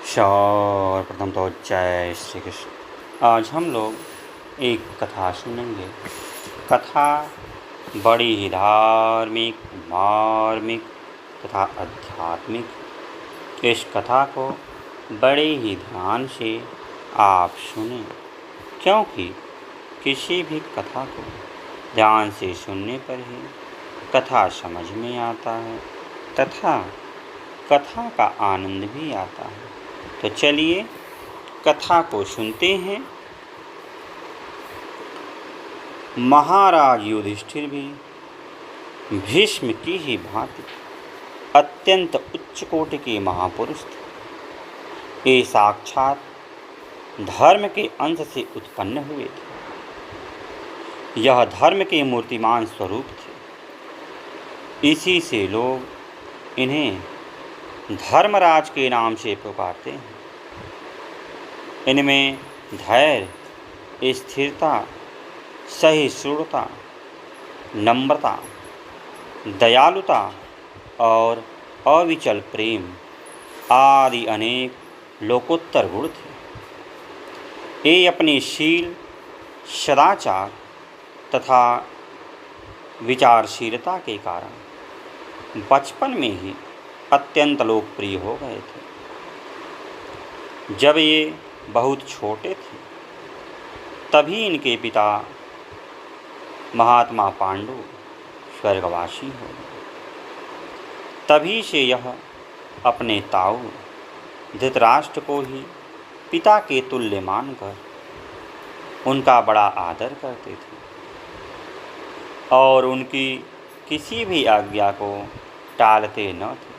सर्वप्रथम तो जय श्री कृष्ण। आज हम लोग एक कथा सुनेंगे। कथा बड़ी ही धार्मिक, मार्मिक तथा आध्यात्मिक। इस कथा को बड़े ही ध्यान से आप सुनें, क्योंकि किसी भी कथा को ध्यान से सुनने पर ही कथा समझ में आता है तथा कथा का आनंद भी आता है। तो चलिए कथा को सुनते हैं। महाराज युधिष्ठिर भी भीष्म की ही भांति अत्यंत उच्च कोटि के महापुरुष थे। ये साक्षात धर्म के अंश से उत्पन्न हुए थे। यह धर्म के मूर्तिमान स्वरूप थे। इसी से लोग इन्हें धर्मराज के नाम से पुकारते हैं। इनमें धैर्य, स्थिरता, सहिष्णुता, नम्रता, दयालुता और अविचल प्रेम आदि अनेक लोकोत्तर गुण थे। ये अपने शील, सदाचार तथा विचारशीलता के कारण बचपन में ही अत्यंत लोकप्रिय हो गए थे। जब ये बहुत छोटे थे तभी इनके पिता महात्मा पांडु स्वर्गवासी हो गए। तभी से यह अपने ताऊ धृतराष्ट्र को ही पिता के तुल्य मानकर उनका बड़ा आदर करते थे और उनकी किसी भी आज्ञा को टालते न थे।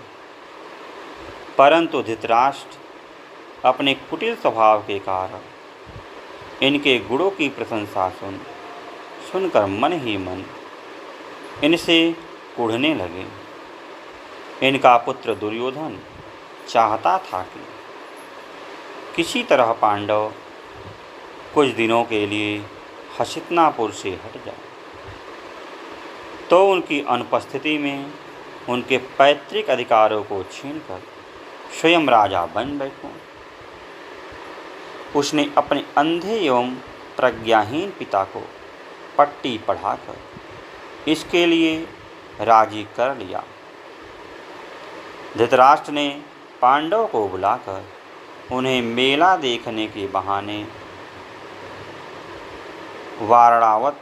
परंतु धृतराष्ट्र अपने कुटिल स्वभाव के कारण इनके गुणों की प्रशंसा सुनकर मन ही मन इनसे कुढ़ने लगे। इनका पुत्र दुर्योधन चाहता था कि किसी तरह पांडव कुछ दिनों के लिए हस्तिनापुर से हट जाए, तो उनकी अनुपस्थिति में उनके पैतृक अधिकारों को छीनकर स्वयं राजा बन बैठूं। उसने अपने अंधे एवं प्रज्ञाहीन पिता को पट्टी पढ़ाकर इसके लिए राजी कर लिया। धृतराष्ट्र ने पांडव को बुलाकर उन्हें मेला देखने के बहाने वारणावत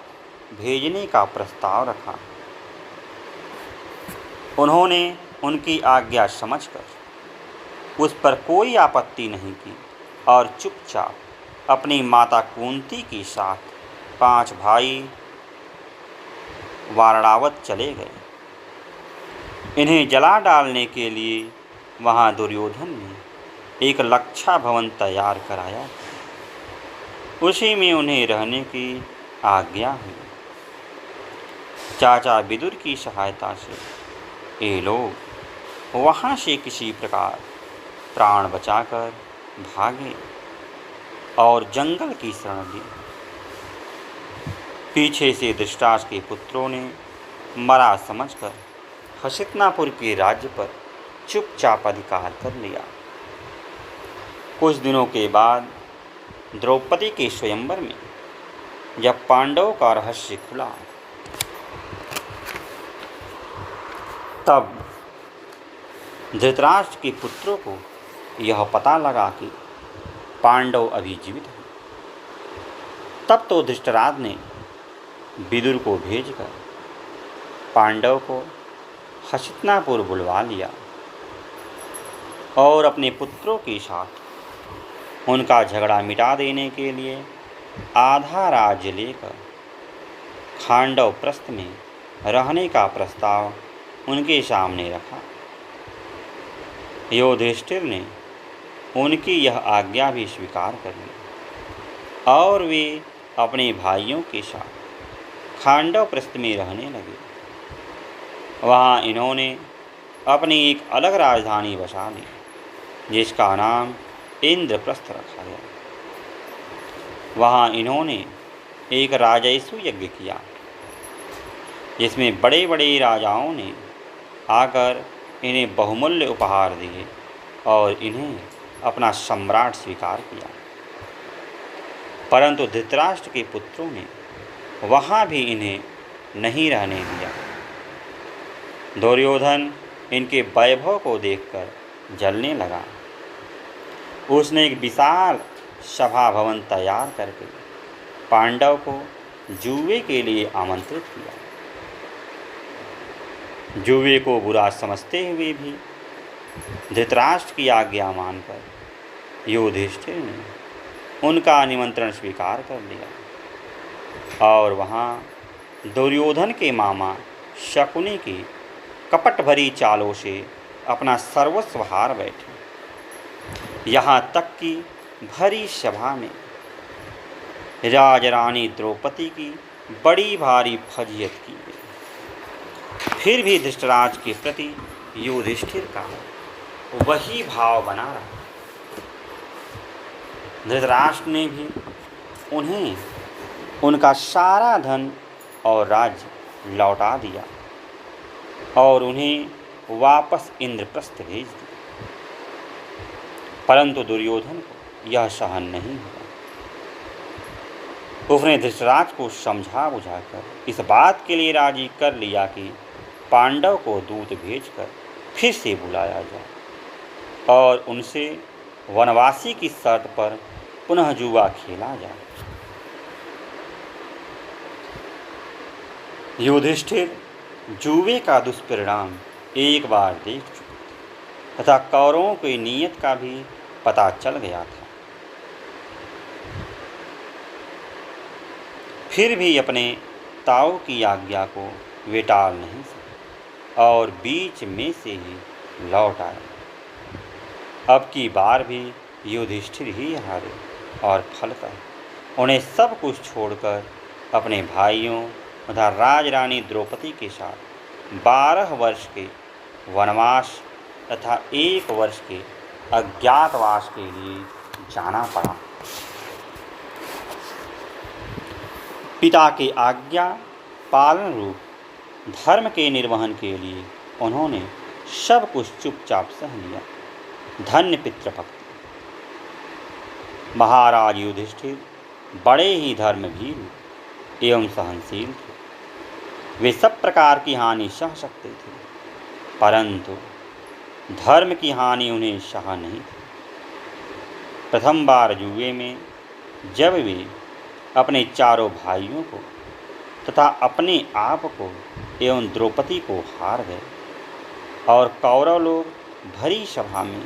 भेजने का प्रस्ताव रखा। उन्होंने उनकी आज्ञा समझकर उस पर कोई आपत्ति नहीं की और चुपचाप अपनी माता कुंती के साथ 5 भाई वारणावत चले गए। इन्हें जला डालने के लिए वहां दुर्योधन ने एक लक्षा भवन तैयार कराया। उसी में उन्हें रहने की आज्ञा हुई। चाचा विदुर की सहायता से ये लोग वहां से किसी प्रकार प्राण बचाकर भागे और जंगल की शरण ली। पीछे से धृतराष्ट्र के पुत्रों ने मरा समझकर हस्तिनापुर के राज्य पर चुपचाप अधिकार कर लिया। कुछ दिनों के बाद द्रौपदी के स्वयंवर में जब पांडवों का रहस्य खुला, तब धृतराष्ट्र के पुत्रों को यह पता लगा कि पांडव अभी जीवित हैं। तब तो धृतराष्ट्र ने विदुर को भेजकर पांडव को हस्तिनापुर बुलवा लिया और अपने पुत्रों के साथ उनका झगड़ा मिटा देने के लिए आधा राज्य लेकर खांडव प्रस्थ में रहने का प्रस्ताव उनके सामने रखा। युधिष्ठिर ने उनकी यह आज्ञा भी स्वीकार कर ली और वे अपने भाइयों के साथ खांडव प्रस्थ में रहने लगे। वहाँ इन्होंने अपनी एक अलग राजधानी बसा ली, जिसका नाम इंद्रप्रस्थ रखा गया। वहाँ इन्होंने एक राजस्व यज्ञ किया, जिसमें बड़े बड़े राजाओं ने आकर इन्हें बहुमूल्य उपहार दिए और इन्हें अपना सम्राट स्वीकार किया। परंतु धृतराष्ट्र के पुत्रों ने वहाँ भी इन्हें नहीं रहने दिया। दुर्योधन इनके वैभव को देखकर जलने लगा। उसने एक विशाल सभा भवन तैयार करके पांडव को जुए के लिए आमंत्रित किया। जुए को बुरा समझते हुए भी धृतराष्ट्र की आज्ञा मानकर युधिष्ठिर ने उनका निमंत्रण स्वीकार कर लिया और वहाँ दुर्योधन के मामा शकुनी की कपट भरी चालों से अपना सर्वस्व हार बैठे। यहाँ तक कि भरी सभा में राजरानी द्रौपदी की बड़ी भारी फजीहत की गई। फिर भी धृतराष्ट्र के प्रति युधिष्ठिर का वही भाव बना रहा। धृतराष्ट्र ने भी उन्हें उनका सारा धन और राज्य लौटा दिया और उन्हें वापस इंद्रप्रस्थ भेज दिया। परंतु दुर्योधन को यह सहन नहीं हुआ। उसने धृतराष्ट्र को समझा बुझाकर इस बात के लिए राजी कर लिया कि पांडव को दूत भेजकर फिर से बुलाया जाए और उनसे वनवासी की शर्त पर पुनः जुआ खेला जाए। युधिष्ठिर जुए का दुष्परिणाम एक बार देख चुके तथा कौरवों की नीयत का भी पता चल गया था। फिर भी अपने ताऊ की आज्ञा को वे टाल नहीं सके और बीच में से ही लौट आए। अब की बार भी युधिष्ठिर ही हारे और फलतः उन्हें सब कुछ छोड़कर अपने भाइयों तथा राजरानी द्रौपदी के साथ 12 वर्ष के वनवास तथा 1 वर्ष के अज्ञातवास के लिए जाना पड़ा। पिता की आज्ञा पालन रूप धर्म के निर्वहन के लिए उन्होंने सब कुछ चुपचाप सह लिया। धन्य पितृभक्ति। महाराज युधिष्ठिर बड़े ही धर्मभीरु एवं सहनशील थे। वे सब प्रकार की हानि सह सकते थे, परंतु धर्म की हानि उन्हें सह नहीं थी। प्रथम बार जुए में जब वे अपने चारों भाइयों को तथा अपने आप को एवं द्रौपदी को हार गए और कौरव लोग भरी सभा में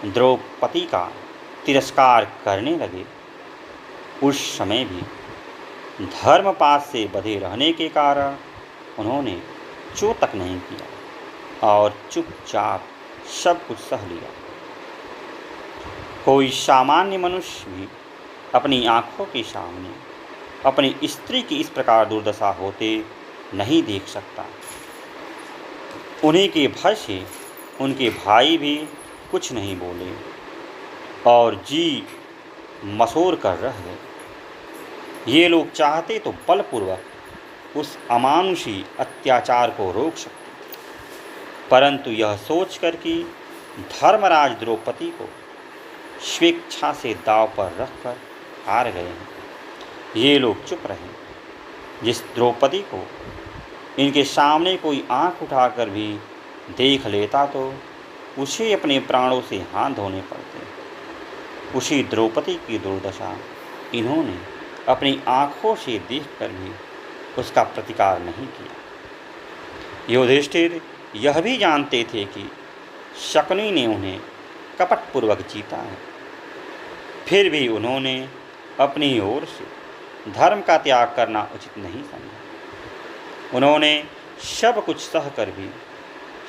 द्रौपदी का तिरस्कार करने लगे, उस समय भी धर्मपात से बंधे रहने के कारण उन्होंने चो तक नहीं किया और चुपचाप सब कुछ सह लिया। कोई सामान्य मनुष्य भी अपनी आँखों के सामने अपनी स्त्री की इस प्रकार दुर्दशा होते नहीं देख सकता। उन्हीं के भय से उनके भाई भी कुछ नहीं बोले और जी मसोर कर रह गए। ये लोग चाहते तो बलपूर्वक उस अमानुषी अत्याचार को रोक सकते, परंतु यह सोचकर कि धर्मराज द्रौपदी को स्वेच्छा से दांव पर रखकर हार गए हैं, ये लोग चुप रहे। जिस द्रौपदी को इनके सामने कोई आंख उठाकर भी देख लेता तो उसे अपने प्राणों से हाथ धोने पड़ते। उसी द्रौपदी की दुर्दशा इन्होंने अपनी आँखों से देखकर भी उसका प्रतिकार नहीं किया। युधिष्ठिर यह भी जानते थे कि शकुनी ने उन्हें कपटपूर्वक जीता है, फिर भी उन्होंने अपनी ओर से धर्म का त्याग करना उचित नहीं समझा। उन्होंने सब कुछ सहकर भी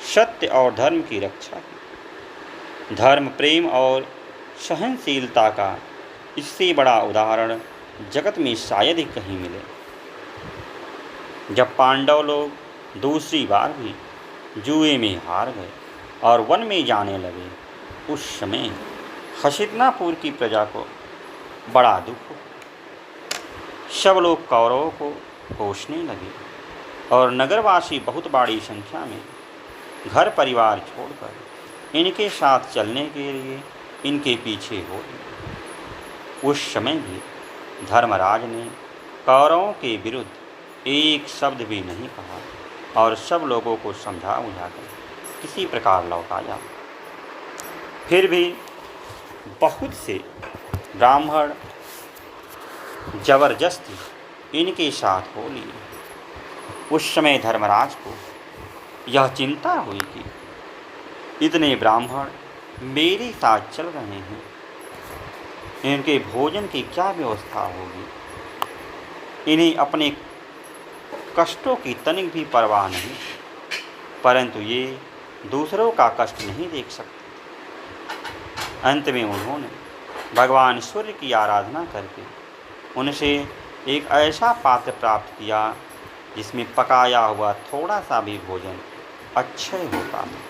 सत्य और धर्म की रक्षा की। धर्म, प्रेम और सहनशीलता का इससे बड़ा उदाहरण जगत में शायद ही कहीं मिले। जब पांडव लोग दूसरी बार भी जुए में हार गए और वन में जाने लगे, उस समय हस्तिनापुर की प्रजा को बड़ा दुख हुआ। सब लोग कौरवों को कोसने लगे और नगरवासी बहुत बड़ी संख्या में घर परिवार छोड़कर इनके साथ चलने के लिए इनके पीछे हो रही। उस समय भी धर्मराज ने कौरवों के विरुद्ध एक शब्द भी नहीं कहा और सब लोगों को समझा बुझाकर किसी प्रकार लौटाया। फिर भी बहुत से ब्राह्मण जबरदस्ती इनके साथ हो लिए। उस समय धर्मराज को यह चिंता हुई कि इतने ब्राह्मण मेरे साथ चल रहे हैं, इनके भोजन की क्या व्यवस्था होगी। इन्हें अपने कष्टों की तनिक भी परवाह नहीं, परंतु ये दूसरों का कष्ट नहीं देख सकते। अंत में उन्होंने भगवान सूर्य की आराधना करके उनसे एक ऐसा पात्र प्राप्त किया जिसमें पकाया हुआ थोड़ा सा भी भोजन अक्षय होता था।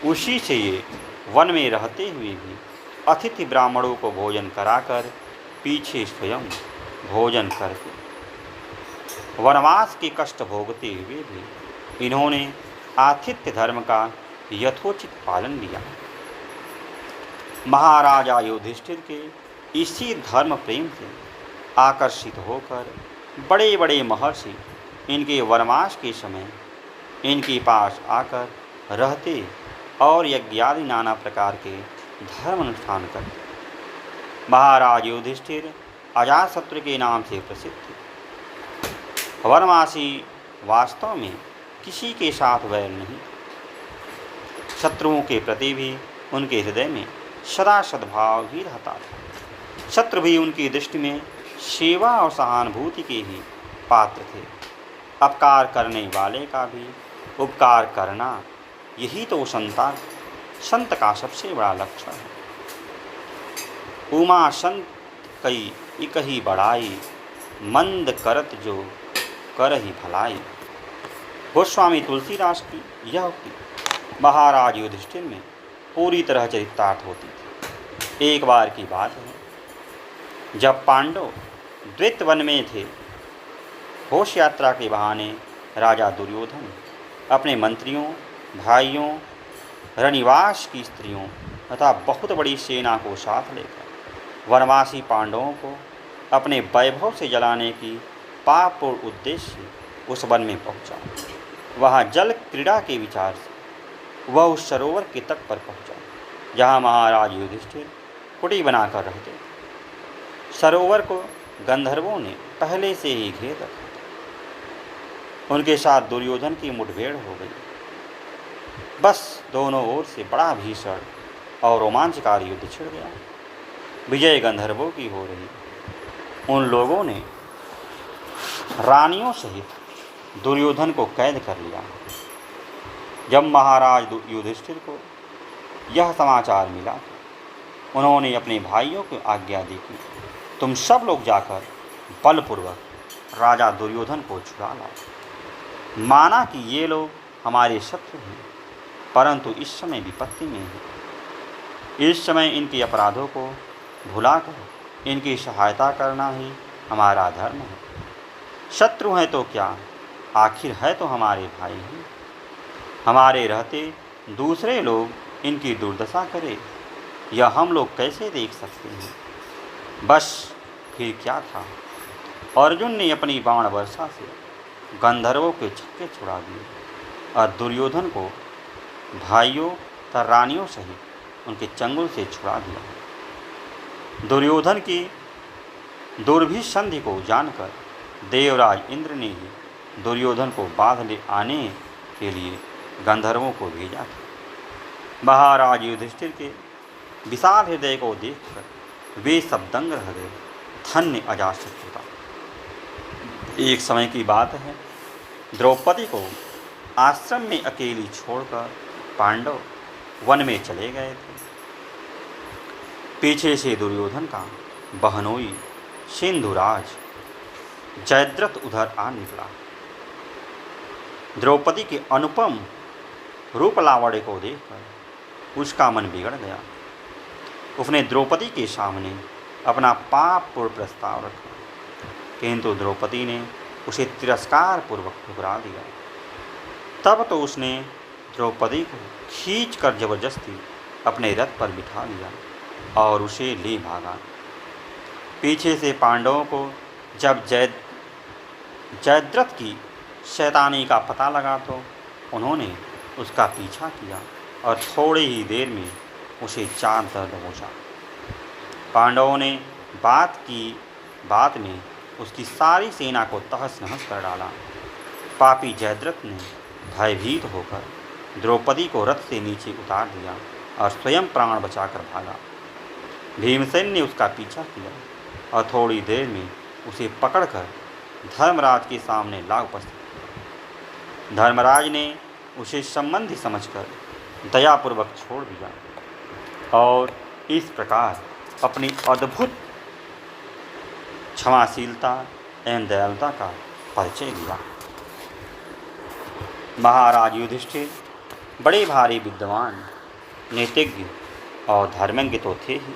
उसी से ये वन में रहते हुए भी अतिथि ब्राह्मणों को भोजन कराकर पीछे स्वयं भोजन करके वनवास के कष्ट भोगते हुए भी इन्होंने आतिथ्य धर्म का यथोचित पालन किया। महाराजा युधिष्ठिर के इसी धर्म प्रेम से आकर्षित होकर बड़े बड़े महर्षि इनके वनवास के समय इनके पास आकर रहते और यज्ञादि नाना प्रकार के धर्म अनुष्ठान करते। महाराज युधिष्ठिर अजातशत्रु के नाम से प्रसिद्ध थे। वनवासी वास्तव में किसी के साथ वैर नहीं, शत्रुओं के प्रति भी उनके हृदय में सदा सद्भाव ही रहता था। शत्रु भी उनकी दृष्टि में सेवा और सहानुभूति के ही पात्र थे। अपकार करने वाले का भी उपकार करना, यही तो संत का सबसे बड़ा लक्ष्य है। उमा संत कई इक ही बड़ाई, मंद करत जो कर ही भलाई। गोस्वामी तुलसीदास की यह उक्ति महाराज युधिष्ठिर में पूरी तरह चरितार्थ होती थी। एक बार की बात है, जब पांडव द्वैत वन में थे, घोष यात्रा के बहाने राजा दुर्योधन अपने मंत्रियों, भाइयों, रनिवास की स्त्रियों तथा बहुत बड़ी सेना को साथ लेकर वनवासी पांडवों को अपने वैभव से जलाने की पापपूर्ण उद्देश्य से उस वन में पहुंचा। वहां जल क्रीड़ा के विचार से वह उस सरोवर के तट पर पहुंचा जहां महाराज युधिष्ठिर कुटी बनाकर रहते। सरोवर को गंधर्वों ने पहले से ही घेर रखा था। उनके साथ दुर्योधन की मुठभेड़ हो गई। बस दोनों ओर से बड़ा भीषण और रोमांचकारी युद्ध छिड़ गया। विजय गंधर्वों की हो रही। उन लोगों ने रानियों सहित दुर्योधन को कैद कर लिया। जब महाराज युधिष्ठिर को यह समाचार मिला तो उन्होंने अपने भाइयों को आज्ञा दी कि तुम सब लोग जाकर बलपूर्वक राजा दुर्योधन को छुड़ा लाओ। माना कि ये लोग हमारे शत्रु हैं, परंतु इस समय विपत्ति में हैं। इस समय इनके अपराधों को भुलाकर इनकी सहायता करना ही हमारा धर्म है। शत्रु हैं तो क्या, आखिर है तो हमारे भाई हैं। हमारे रहते दूसरे लोग इनकी दुर्दशा करें, यह हम लोग कैसे देख सकते हैं। बस फिर क्या था, अर्जुन ने अपनी बाण वर्षा से गंधर्वों के छक्के छुड़ा दिए और दुर्योधन को भाइयों तथा रानियों सहित उनके चंगुल से छुड़ा दिया। दुर्योधन की दुर्भिसंधि को जानकर देवराज इंद्र ने ही दुर्योधन को बांध ले आने के लिए गंधर्वों को भेजा था। महाराज युधिष्ठिर के विशाल हृदय को देखकर वे सब दंग रह गए। धन्य अजातशत्रु था। एक समय की बात है, द्रौपदी को आश्रम में अकेली छोड़कर पांडव वन में चले गए थे। पीछे से दुर्योधन का बहनोई सिंधुराज जयद्रथ उधर आ निकला। द्रौपदी के अनुपम रूप लावण्य को देखकर उसका मन बिगड़ गया। उसने द्रौपदी के सामने अपना पापपूर्ण प्रस्ताव रखा, किंतु द्रौपदी ने उसे तिरस्कार पूर्वक ठुकरा दिया। तब तो उसने द्रौपदी को खींचकर जबरदस्ती अपने रथ पर बिठा लिया और उसे ले भागा। पीछे से पांडवों को जब जयद्रथ की शैतानी का पता लगा तो उन्होंने उसका पीछा किया और थोड़ी ही देर में उसे चार दर दबोचा। पांडवों ने बात में उसकी सारी सेना को तहस नहस कर डाला। पापी जयद्रथ ने भयभीत होकर द्रौपदी को रथ से नीचे उतार दिया और स्वयं प्राण बचाकर भागा। भीमसेन ने उसका पीछा किया और थोड़ी देर में उसे पकड़कर धर्मराज के सामने ला उपस्थित किया। धर्मराज ने उसे संबंधी समझकर दयापूर्वक छोड़ दिया और इस प्रकार अपनी अद्भुत क्षमाशीलता एवं दयालुता का परिचय दिया। महाराज युधिष्ठिर बड़े भारी विद्वान, नीतिज्ञ और धर्मज्ञ तो थे ही,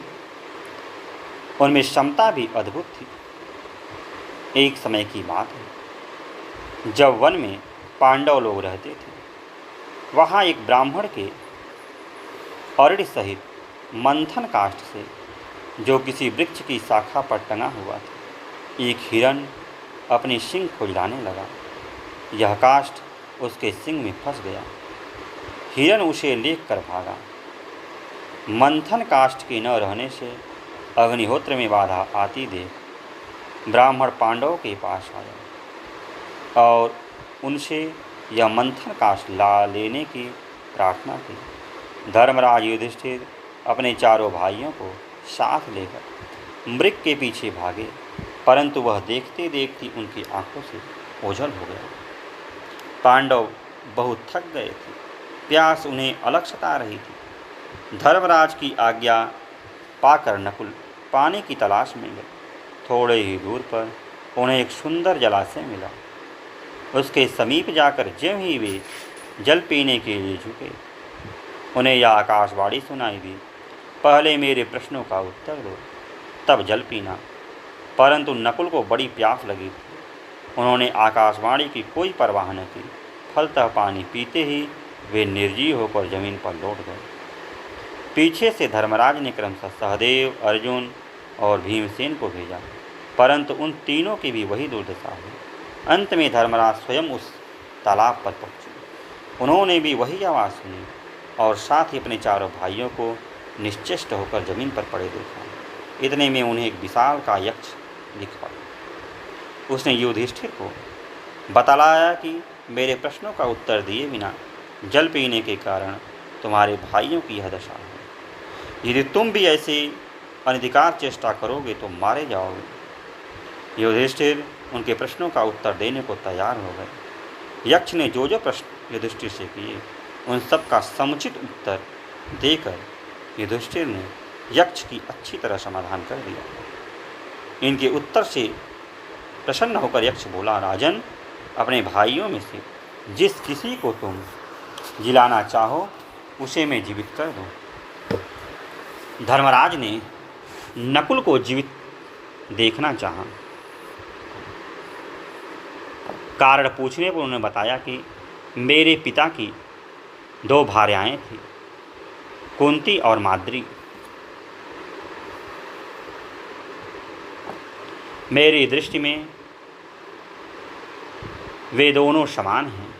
उनमें क्षमता भी अद्भुत थी। एक समय की बात है, जब वन में पांडव लोग रहते थे, वहाँ एक ब्राह्मण के अरड़ सहित मंथन काष्ठ से, जो किसी वृक्ष की शाखा पर टंगा हुआ था, एक हिरण अपनी सींग खुजलाने लगा। यह काष्ठ उसके सींग में फंस गया। हिरण उसे लेकर भागा। मंथन काष्ठ के न रहने से अग्निहोत्र में बाधा आती देख ब्राह्मण पांडवों के पास आया और उनसे यह मंथन काष्ठ ला लेने की प्रार्थना की। धर्मराज युधिष्ठिर अपने चारों भाइयों को साथ लेकर मृग के पीछे भागे, परंतु वह देखते देखते उनकी आंखों से ओझल हो गया। पांडव बहुत थक गए थे, प्यास उन्हें अलग सता रही थी। धर्मराज की आज्ञा पाकर नकुल पानी की तलाश में गए। थोड़े ही दूर पर उन्हें एक सुंदर जलाशय मिला। उसके समीप जाकर ज्यों ही वे जल पीने के लिए झुके, उन्हें यह आकाशवाणी सुनाई दी, पहले मेरे प्रश्नों का उत्तर दो, तब जल पीना। परंतु नकुल को बड़ी प्यास लगी थी। उन्होंने आकाशवाणी की कोई परवाह न की। फलतः पानी पीते ही वे निर्जीव होकर जमीन पर लौट गए। पीछे से धर्मराज ने क्रमशः सहदेव, अर्जुन और भीमसेन को भेजा, परंतु उन तीनों की भी वही दुर्दशा हुई। अंत में धर्मराज स्वयं उस तालाब पर पहुँचे। उन्होंने भी वही आवाज़ सुनी और साथ ही अपने चारों भाइयों को निश्चेष्ट होकर जमीन पर पड़े देखा। इतने में उन्हें एक विशाल का यक्ष दिख पड़ा। उसने युधिष्ठिर को बतलाया कि मेरे प्रश्नों का उत्तर दिए बिना जल पीने के कारण तुम्हारे भाइयों की यह दशा है। यदि तुम भी ऐसे अनधिकार चेष्टा करोगे तो मारे जाओगे। युधिष्ठिर उनके प्रश्नों का उत्तर देने को तैयार हो गए। यक्ष ने जो जो प्रश्न युधिष्ठिर से किए, उन सब का समुचित उत्तर देकर युधिष्ठिर ने यक्ष की अच्छी तरह समाधान कर दिया। इनके उत्तर से प्रसन्न होकर यक्ष बोला, राजन, अपने भाइयों में से जिस किसी को तुम जिलाना चाहो उसे मैं जीवित कर दूं। धर्मराज ने नकुल को जीवित देखना चाहा। कारण पूछने पर उन्होंने बताया कि मेरे पिता की 2 भार्याएं थीं, कुंती और माद्री। मेरी दृष्टि में वे दोनों समान हैं।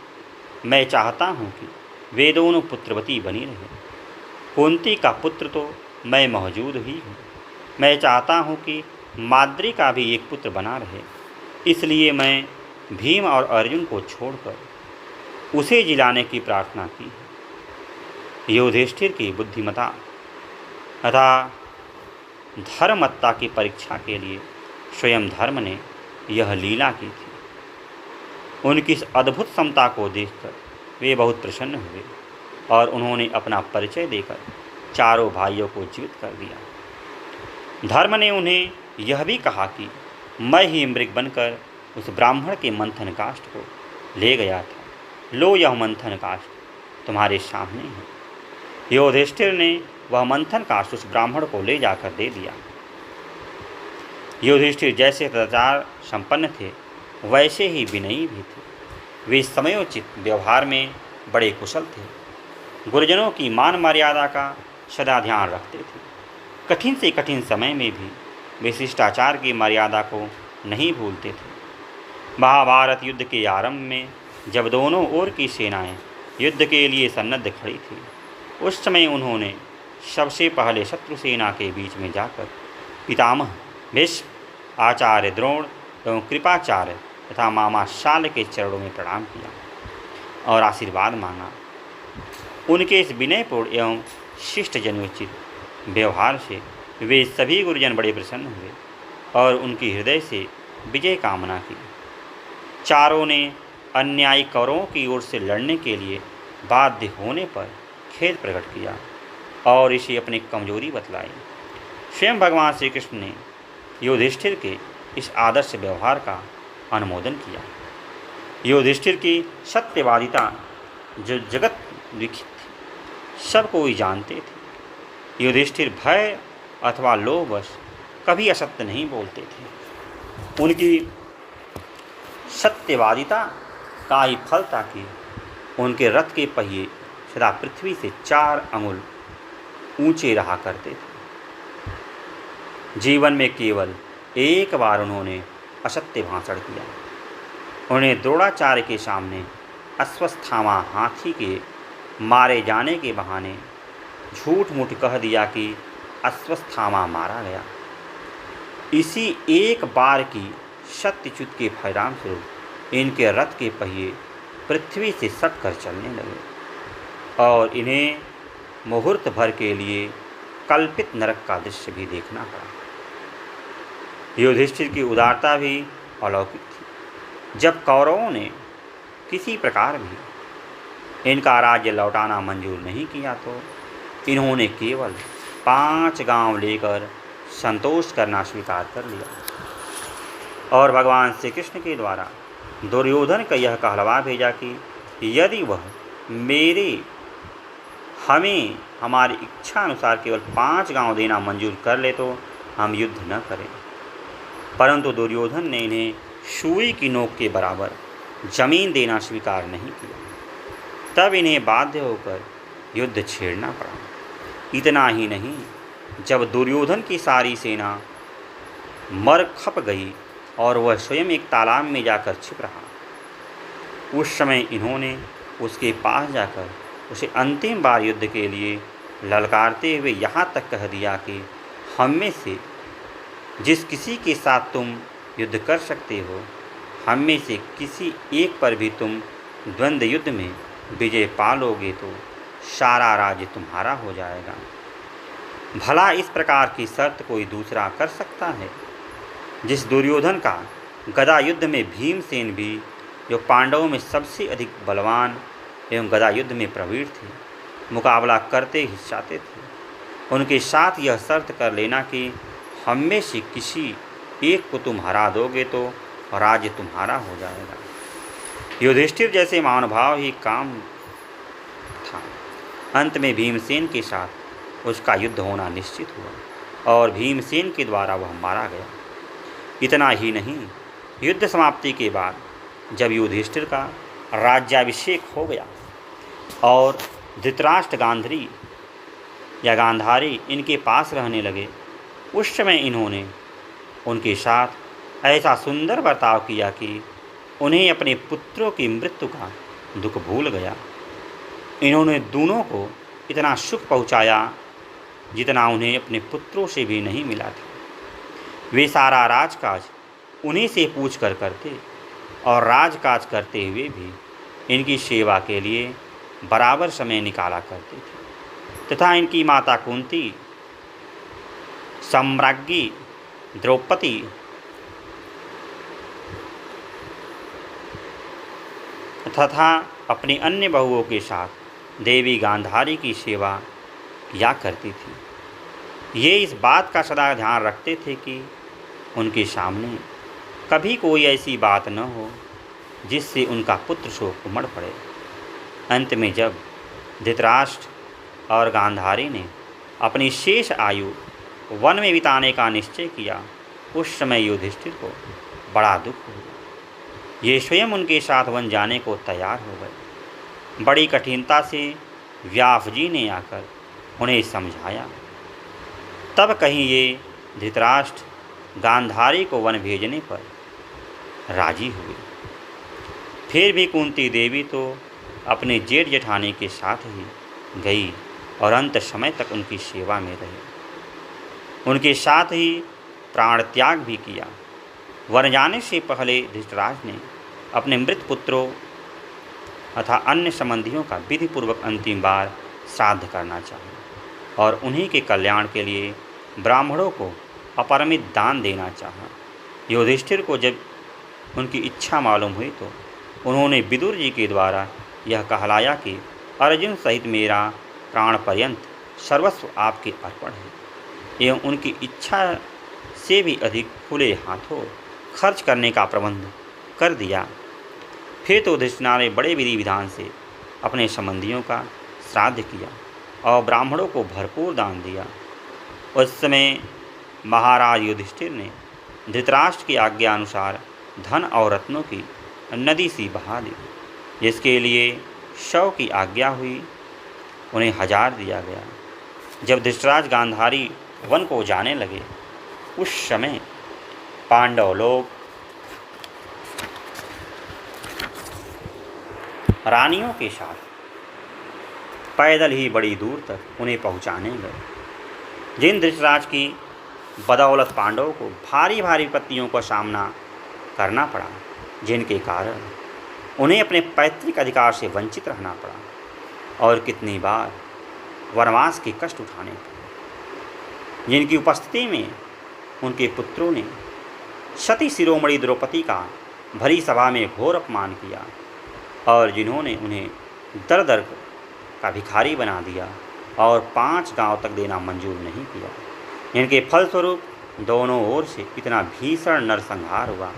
मैं चाहता हूँ कि वे दोनों पुत्रवती बनी रहें। कुंती का पुत्र तो मैं मौजूद ही हूँ। मैं चाहता हूँ कि माद्री का भी एक पुत्र बना रहे। इसलिए मैं भीम और अर्जुन को छोड़कर उसे जिलाने की प्रार्थना की है। युधिष्ठिर की बुद्धिमता तथा धर्ममत्ता की परीक्षा के लिए स्वयं धर्म ने यह लीला की थी। उनकी इस अद्भुत क्षमता को देखकर वे बहुत प्रसन्न हुए और उन्होंने अपना परिचय देकर चारों भाइयों को जीवित कर दिया। धर्म ने उन्हें यह भी कहा कि मैं ही मृग बनकर उस ब्राह्मण के मंथन काष्ठ को ले गया था। लो, यह मंथन काष्ठ तुम्हारे सामने है। युधिष्ठिर ने वह मंथन काष्ठ उस ब्राह्मण को ले जाकर दे दिया। युधिष्ठिर जैसे सदाचार संपन्न थे, वैसे ही विनयी भी थे। वे समयोचित व्यवहार में बड़े कुशल थे। गुरुजनों की मान मर्यादा का सदा ध्यान रखते थे। कठिन से कठिन समय में भी वे शिष्टाचार की मर्यादा को नहीं भूलते थे। महाभारत युद्ध के आरंभ में जब दोनों ओर की सेनाएं युद्ध के लिए सन्नद्ध खड़ी थी, उस समय उन्होंने सबसे पहले शत्रु सेना के बीच में जाकर पितामह भीष्म, आचार्य द्रोण एवं कृपाचार्य तथा मामा शाल के चरणों में प्रणाम किया और आशीर्वाद मांगा। उनके इस विनयपूर्ण एवं शिष्ट जनोचित व्यवहार से वे सभी गुरुजन बड़े प्रसन्न हुए और उनकी हृदय से विजय कामना की। चारों ने अन्यायी कौरवों की ओर से लड़ने के लिए बाध्य होने पर खेद प्रकट किया और इसे अपनी कमजोरी बतलाई। स्वयं भगवान श्री कृष्ण ने युधिष्ठिर के इस आदर्श व्यवहार का अनुमोदन किया। युधिष्ठिर की सत्यवादिता जो जगत विख्यात थी, सब कोई जानते थे। युधिष्ठिर भय अथवा लोभवश कभी असत्य नहीं बोलते थे। उनकी सत्यवादिता का ही फल था कि उनके रथ के पहिए सदा पृथ्वी से 4 अंगुल ऊंचे रहा करते थे। जीवन में केवल एक बार उन्होंने असत्य भाषण किया। उन्हें द्रोणाचार्य के सामने अश्वत्थामा हाथी के मारे जाने के बहाने झूठ मूठ कह दिया कि अश्वत्थामा मारा गया। इसी एक बार की सत्यच्युत के परिणाम स्वरूप इनके रथ के पहिए पृथ्वी से सट कर चलने लगे और इन्हें मुहूर्त भर के लिए कल्पित नरक का दृश्य भी देखना पड़ा। युधिष्ठिर की उदारता भी अलौकिक थी। जब कौरवों ने किसी प्रकार भी इनका राज्य लौटाना मंजूर नहीं किया तो इन्होंने केवल 5 गांव लेकर संतोष करना स्वीकार कर लिया और भगवान श्री कृष्ण के द्वारा दुर्योधन का यह कहलवा भेजा कि यदि वह हमें हमारी इच्छा अनुसार केवल 5 गांव देना मंजूर कर ले तो हम युद्ध न करें। परंतु दुर्योधन ने इन्हें सुई की नोक के बराबर जमीन देना स्वीकार नहीं किया। तब इन्हें बाध्य होकर युद्ध छेड़ना पड़ा। इतना ही नहीं, जब दुर्योधन की सारी सेना मर खप गई और वह स्वयं एक तालाब में जाकर छिप रहा, उस समय इन्होंने उसके पास जाकर उसे अंतिम बार युद्ध के लिए ललकारते हुए यहाँ तक कह दिया कि हम में से जिस किसी के साथ तुम युद्ध कर सकते हो, हम में से किसी एक पर भी तुम द्वंद्व युद्ध में विजय पा लोगे तो सारा राज्य तुम्हारा हो जाएगा। भला इस प्रकार की शर्त कोई दूसरा कर सकता है? जिस दुर्योधन का गदा युद्ध में भीमसेन भी, जो पांडवों में सबसे अधिक बलवान एवं गदा युद्ध में प्रवीण थे, मुकाबला करते ही चाहते थे, उनके साथ यह शर्त कर लेना कि हम में से किसी एक को तुम हरा दोगे तो राज्य तुम्हारा हो जाएगा। युधिष्ठिर जैसे महानुभाव ही काम था। अंत में भीमसेन के साथ उसका युद्ध होना निश्चित हुआ और भीमसेन के द्वारा वह मारा गया। इतना ही नहीं, युद्ध समाप्ति के बाद जब युधिष्ठिर का राज्याभिषेक हो गया और धृतराष्ट्र गांधारी इनके पास रहने लगे, उस समय इन्होंने उनके साथ ऐसा सुंदर बर्ताव किया कि उन्हें अपने पुत्रों की मृत्यु का दुख भूल गया। इन्होंने दोनों को इतना सुख पहुंचाया जितना उन्हें अपने पुत्रों से भी नहीं मिला था। वे सारा राजकाज उन्हीं से पूछ कर करते और राजकाज करते हुए भी इनकी सेवा के लिए बराबर समय निकाला करते थे तथा इनकी माता कुंती, सम्राज्ञी द्रौपदी तथा अपनी अन्य बहुओं के साथ देवी गांधारी की सेवा किया करती थी। ये इस बात का सदा ध्यान रखते थे कि उनके सामने कभी कोई ऐसी बात न हो जिससे उनका पुत्र शोक उमड़ पड़े। अंत में जब धृतराष्ट्र और गांधारी ने अपनी शेष आयु वन में बिताने का निश्चय किया, उस समय युधिष्ठिर को बड़ा दुख हुआ। ये स्वयं उनके साथ वन जाने को तैयार हो गए। बड़ी कठिनता से व्यास जी ने आकर उन्हें समझाया। तब कहीं ये धृतराष्ट्र गांधारी को वन भेजने पर राजी हुए। फिर भी कुंती देवी तो अपने जेठ जेठानी के साथ ही गई और अंत समय तक उनकी सेवा में रही। उनके साथ ही प्राण त्याग भी किया। वन जाने से पहले धृतराष्ट्र ने अपने मृत पुत्रों तथा अन्य संबंधियों का विधिपूर्वक अंतिम बार श्राद्ध करना चाहा और उन्हीं के कल्याण के लिए ब्राह्मणों को अपरिमित दान देना चाहा। युधिष्ठिर को जब उनकी इच्छा मालूम हुई तो उन्होंने विदुर जी के द्वारा यह कहलाया कि अर्जुन सहित मेरा प्राण पर्यंत सर्वस्व आपके अर्पण है एवं उनकी इच्छा से भी अधिक खुले हाथों खर्च करने का प्रबंध कर दिया। फिर तो युधिष्ठिर ने बड़े विधि विधान से अपने संबंधियों का श्राद्ध किया और ब्राह्मणों को भरपूर दान दिया। उस समय महाराज युधिष्ठिर ने धृतराष्ट्र की आज्ञा अनुसार धन और रत्नों की नदी सी बहा दी। जिसके लिए 100 की आज्ञा हुई उन्हें 1000 दिया गया। जब धृतराष्ट्र गांधारी वन को जाने लगे उस समय पांडव लोग रानियों के साथ पैदल ही बड़ी दूर तक उन्हें पहुंचाने गए। जिन धृतराष्ट्र की बदौलत पांडवों को भारी भारी विपत्तियों का सामना करना पड़ा, जिनके कारण उन्हें अपने पैतृक अधिकार से वंचित रहना पड़ा और कितनी बार वनवास के कष्ट उठाने पड़े, जिनकी उपस्थिति में उनके पुत्रों ने सती शिरोमणि द्रौपदी का भरी सभा में घोर अपमान किया और जिन्होंने उन्हें दर दर का भिखारी बना दिया और 5 गांव तक देना मंजूर नहीं किया, इनके फलस्वरूप दोनों ओर से इतना भीषण नरसंहार हुआ।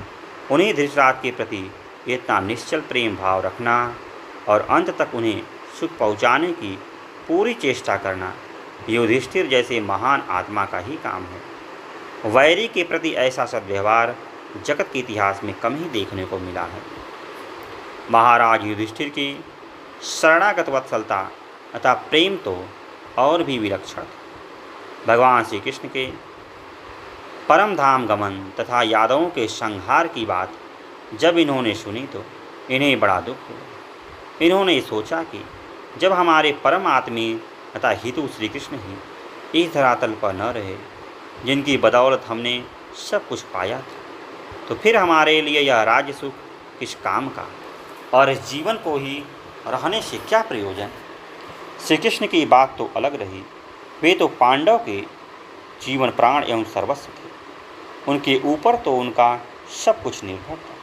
उन्हें धृतराष्ट्र के प्रति इतना निश्चल प्रेम भाव रखना और अंत तक उन्हें सुख पहुँचाने की पूरी चेष्टा करना युधिष्ठिर जैसे महान आत्मा का ही काम है। वैरी के प्रति ऐसा सद्व्यवहार जगत के इतिहास में कम ही देखने को मिला है। महाराज युधिष्ठिर की शरणागत वत्सलता तथा प्रेम तो और भी विलक्षण था। भगवान श्री कृष्ण के परम धाम गमन तथा यादवों के संहार की बात जब इन्होंने सुनी तो इन्हें बड़ा दुख हुआ। इन्होंने सोचा कि जब हमारे परम आत्मी तथा हितु श्री कृष्ण ही इस धरातल पर न रहे, जिनकी बदौलत हमने सब कुछ पाया था, तो फिर हमारे लिए यह राज्य सुख किस काम का और इस जीवन को ही रहने से क्या प्रयोजन। श्री कृष्ण की बात तो अलग रही, वे तो पांडव के जीवन प्राण एवं सर्वस्व थे। उनके ऊपर तो उनका सब कुछ निर्भर था।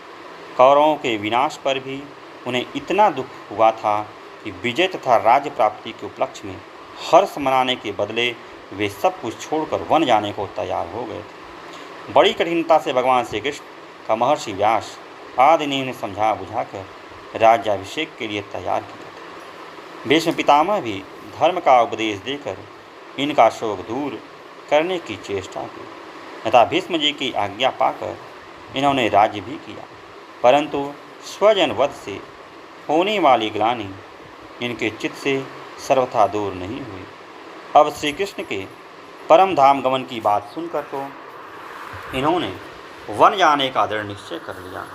कौरवों के विनाश पर भी उन्हें इतना दुख हुआ था कि विजय तथा राज्य प्राप्ति के उपलक्ष्य में हर्ष मनाने के बदले वे सब कुछ छोड़कर वन जाने को तैयार हो गए थे। बड़ी कठिनता से भगवान श्री कृष्ण का महर्षि व्यास आदि ने उन्हें समझा बुझाकर राज्याभिषेक के लिए तैयार किया था। भीष्म पितामह भी धर्म का उपदेश देकर इनका शोक दूर करने की चेष्टा की तथा भीष्म जी की आज्ञा पाकर इन्होंने राज्य भी किया, परंतु स्वजन वध से होने वाली ग्लानि इनके चित्त से सर्वथा दूर नहीं हुई। अब श्री कृष्ण के परम धाम गमन की बात सुनकर तो इन्होंने वन जाने का दृढ़ निश्चय कर लिया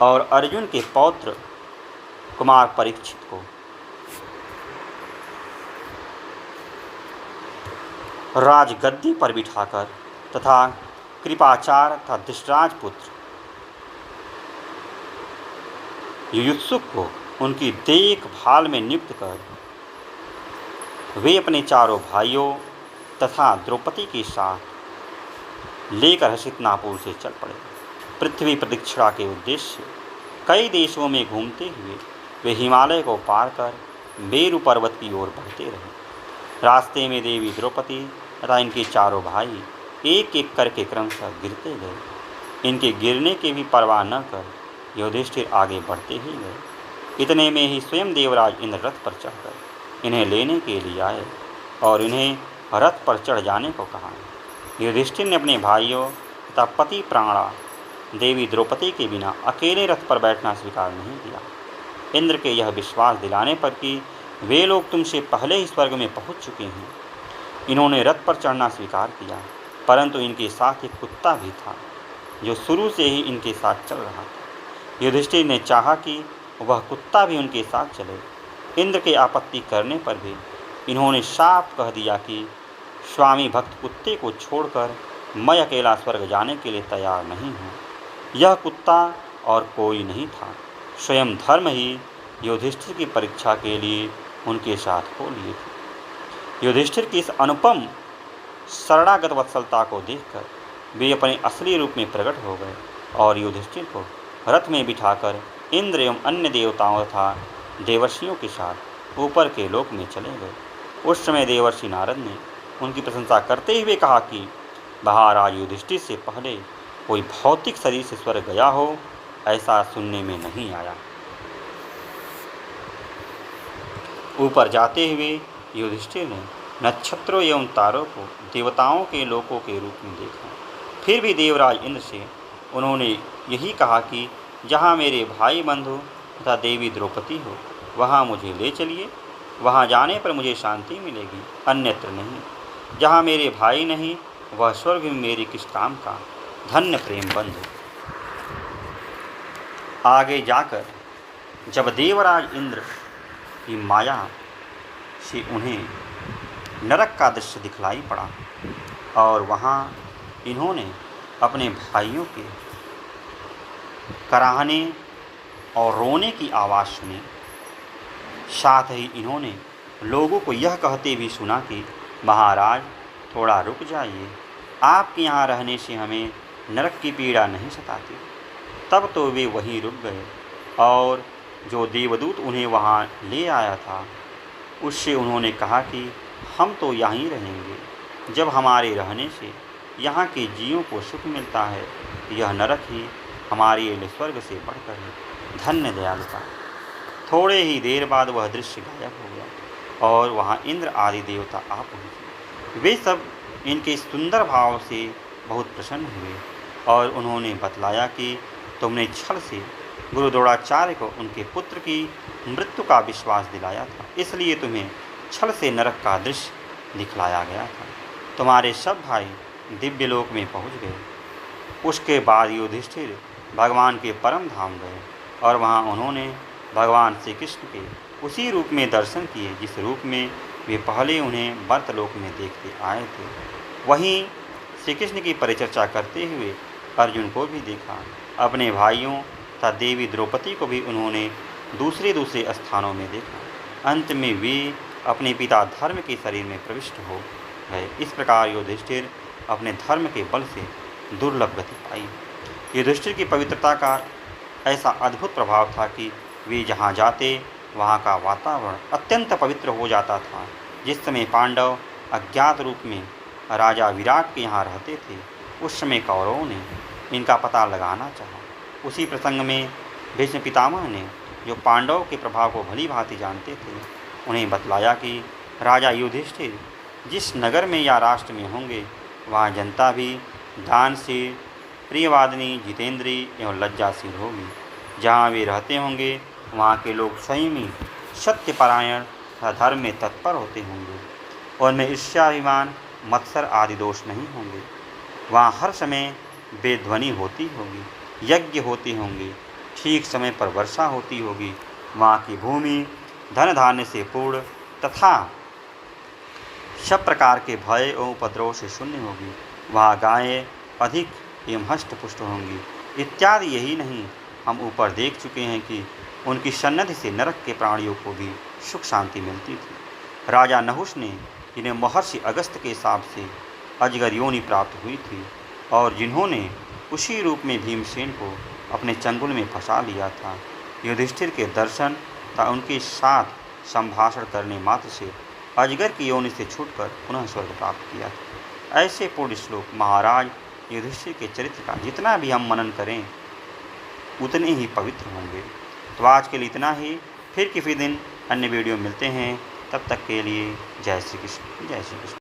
और अर्जुन के पौत्र कुमार परीक्षित को राजगद्दी पर बिठाकर तथा कृपाचार्य तथा धृतराज पुत्र युयुत्सुक को उनकी देखभाल में नियुक्त कर वे अपने चारों भाइयों तथा द्रौपदी के साथ लेकर हस्तिनापुर से चल पड़े। पृथ्वी प्रदक्षिणा के उद्देश्य से कई देशों में घूमते हुए वे हिमालय को पार कर मेरु पर्वत की ओर बढ़ते रहे। रास्ते में देवी द्रौपदी तथा इनके चारों भाई एक एक करके क्रमशः गिरते गए। इनके गिरने की भी परवाह न कर युधिष्ठिर आगे बढ़ते ही गए। इतने में ही स्वयं देवराज इंद्र रथ पर चढ़कर इन्हें लेने के लिए आए और इन्हें रथ पर चढ़ जाने को कहा। युधिष्ठिर ने अपने भाइयों तथा पति प्राणा देवी द्रौपदी के बिना अकेले रथ पर बैठना स्वीकार नहीं किया। इंद्र के यह विश्वास दिलाने पर कि वे लोग तुमसे पहले ही स्वर्ग में पहुंच चुके हैं। इन्होंने रथ पर चढ़ना स्वीकार किया, परंतु इनके साथ एक कुत्ता भी था जो शुरू से ही इनके साथ चल रहा था। युधिष्ठिर ने चाहा कि वह कुत्ता भी उनके साथ चले। इंद्र के आपत्ति करने पर भी इन्होंने साफ कह दिया कि स्वामी भक्त कुत्ते को छोड़कर मैं अकेला स्वर्ग जाने के लिए तैयार नहीं हूँ। यह कुत्ता और कोई नहीं था, स्वयं धर्म ही युधिष्ठिर की परीक्षा के लिए उनके साथ हो लिए थे। युधिष्ठिर की इस अनुपम शरणागत वत्सलता को देखकर वे अपने असली रूप में प्रकट हो गए और युधिष्ठिर को रथ में बिठाकर इंद्र एवं अन्य देवताओं तथा देवर्षियों के साथ ऊपर के लोक में चले गए। उस समय देवर्षि नारद ने उनकी प्रशंसा करते हुए कहा कि महाराज युधिष्ठिर से पहले कोई भौतिक शरीर से स्वर्ग गया हो, ऐसा सुनने में नहीं आया। ऊपर जाते हुए युधिष्ठिर ने नक्षत्रों एवं तारों को देवताओं के लोकों के रूप में देखा। फिर भी देवराज इंद्र से उन्होंने यही कहा कि जहाँ मेरे भाई बंधु तथा देवी द्रौपदी हो, वहाँ मुझे ले चलिए। वहाँ जाने पर मुझे शांति मिलेगी, अन्यत्र नहीं। जहाँ मेरे भाई नहीं, वह स्वर्ग में मेरी किस काम का। धन्य प्रेम बंधु। आगे जाकर जब देवराज इंद्र की माया से उन्हें नरक का दृश्य दिखलाई पड़ा और वहाँ इन्होंने अपने भाइयों के कराहने और रोने की आवाज़ सुनी। साथ ही इन्होंने लोगों को यह कहते भी सुना कि महाराज थोड़ा रुक जाइए, आपके यहाँ रहने से हमें नरक की पीड़ा नहीं सताती। तब तो वे वहीं रुक गए और जो देवदूत उन्हें वहाँ ले आया था उससे उन्होंने कहा कि हम तो यहीं रहेंगे। जब हमारे रहने से यहाँ के जीवों को सुख मिलता है, यह नरक ही हमारे लिए स्वर्ग से बढ़कर है। धन्य दयालुता। थोड़े ही देर बाद वह दृश्य गायब हो गया और वहाँ इंद्र आदि देवता आ पहुँचे। वे सब इनके सुंदर भाव से बहुत प्रसन्न हुए और उन्होंने बतलाया कि तुमने छल से गुरु द्रोणाचार्य को उनके पुत्र की मृत्यु का विश्वास दिलाया था, इसलिए तुम्हें छल से नरक का दृश्य दिखलाया गया था। तुम्हारे सब भाई दिव्य लोक में पहुँच गए। उसके बाद युधिष्ठिर भगवान के परम धाम गए और वहाँ उन्होंने भगवान श्री कृष्ण के उसी रूप में दर्शन किए जिस रूप में वे पहले उन्हें मर्तलोक में देखते आए थे। वहीं श्री कृष्ण की परिचर्चा करते हुए अर्जुन को भी देखा। अपने भाइयों तथा देवी द्रौपदी को भी उन्होंने दूसरे दूसरे स्थानों में देखा। अंत में वे अपने पिता धर्म के शरीर में प्रविष्ट हो गए। इस प्रकार युधिष्ठिर अपने धर्म के बल से दुर्लभ गति पाई। युधिष्ठिर की पवित्रता का ऐसा अद्भुत प्रभाव था कि वे जहाँ जाते वहाँ का वातावरण अत्यंत पवित्र हो जाता था। जिस समय पांडव अज्ञात रूप में राजा विराट के यहाँ रहते थे, उस समय कौरवों ने इनका पता लगाना चाहा। उसी प्रसंग में भीष्म पितामह ने, जो पांडवों के प्रभाव को भली भांति जानते थे, उन्हें बतलाया कि राजा युधिष्ठिर जिस नगर में या राष्ट्र में होंगे, वहाँ जनता भी दान से प्रियवादिनी, जितेंद्रीय एवं लज्जाशील होगी। जहाँ वे रहते होंगे वहाँ के लोग संयमी, सत्यपरायण तथा धर्म में तत्पर होते होंगे। उनमें ईर्ष्याभिमान, मत्सर आदि दोष नहीं होंगे। वहाँ हर समय वेदध्वनि होती होगी, यज्ञ होते होंगे, ठीक समय पर वर्षा होती होगी। वहाँ की भूमि धन धान्य से पूर्ण तथा सब प्रकार के भय एवं उपद्रव से शून्य होगी। वहाँ गायें अधिक एवं हष्ट पुष्ट होंगी इत्यादि। यही नहीं, हम ऊपर देख चुके हैं कि उनकी सन्निधि से नरक के प्राणियों को भी सुख शांति मिलती थी। राजा नहुष ने, जिन्हें महर्षि अगस्त के हिसाब से अजगर योनि प्राप्त हुई थी और जिन्होंने उसी रूप में भीमसेन को अपने चंगुल में फंसा लिया था, युधिष्ठिर के दर्शन तथा उनके साथ संभाषण करने मात्र से अजगर की योनि से छूटकर पुनः स्वर्ग प्राप्त किया था। ऐसे पूर्ण श्लोक महाराज युधिष्ठिर के चरित्र का जितना भी हम मनन करें उतने ही पवित्र होंगे। तो आज के लिए इतना ही। फिर किसी दिन अन्य वीडियो मिलते हैं। तब तक के लिए जय श्री कृष्ण, जय श्री कृष्ण।